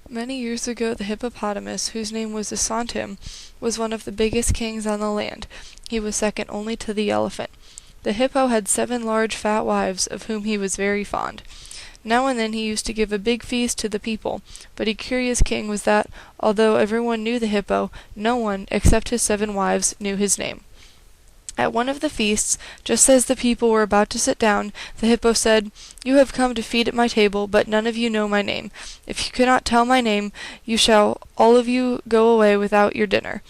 Many years ago the hippopotamus, whose name was Asantim, was one of the biggest kings on the land. He was second only to the elephant. The hippo had 7 large fat wives, of whom he was very fond. Now and then he used to give a big feast to the people, but a curious king was that, although everyone knew the hippo, no one, except his 7 wives, knew his name. At one of the feasts, just as the people were about to sit down, the hippo said, "You have come to feed at my table, but none of you know my name. If you cannot tell my name, you shall all of you go away without your dinner."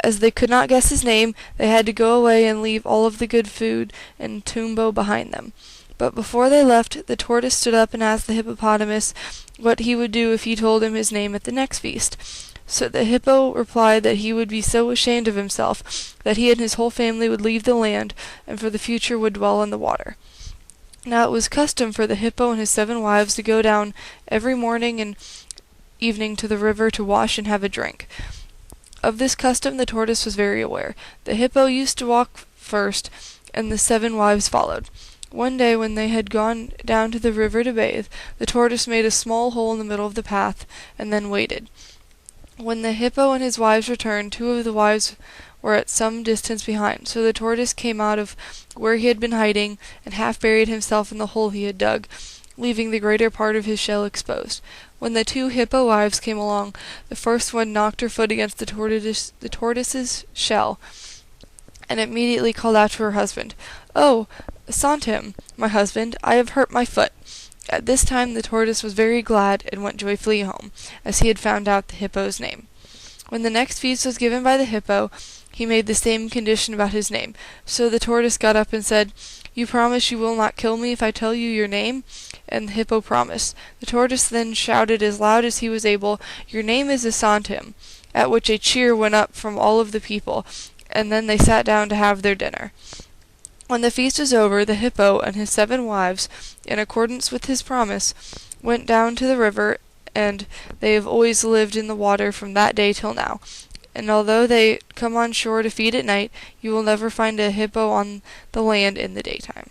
As they could not guess his name, they had to go away and leave all of the good food and tumbo behind them. But before they left, the tortoise stood up and asked the hippopotamus what he would do if he told him his name at the next feast. So the hippo replied that he would be so ashamed of himself that he and his whole family would leave the land, and for the future would dwell in the water. Now it was custom for the hippo and his 7 wives to go down every morning and evening to the river to wash and have a drink. Of this custom the tortoise was very aware. The hippo used to walk first, and the 7 wives followed. One day when they had gone down to the river to bathe, the tortoise made a small hole in the middle of the path, and then waited. When the hippo and his wives returned, 2 of the wives were at some distance behind, so the tortoise came out of where he had been hiding, and half buried himself in the hole he had dug, leaving the greater part of his shell exposed. When the 2 hippo wives came along, the first one knocked her foot against the tortoise's shell, and immediately called out to her husband, "Oh, Santim, my husband, I have hurt my foot." At this time the tortoise was very glad, and went joyfully home, as he had found out the hippo's name. When the next feast was given by the hippo, he made the same condition about his name. So the tortoise got up and said, "You promise you will not kill me if I tell you your name?" And the hippo promised. The tortoise then shouted as loud as he was able, "Your name is Asantim," at which a cheer went up from all of the people, and then they sat down to have their dinner. When the feast was over, the hippo and his 7 wives, in accordance with his promise, went down to the river, and they have always lived in the water from that day till now. And although they come on shore to feed at night, you will never find a hippo on the land in the daytime.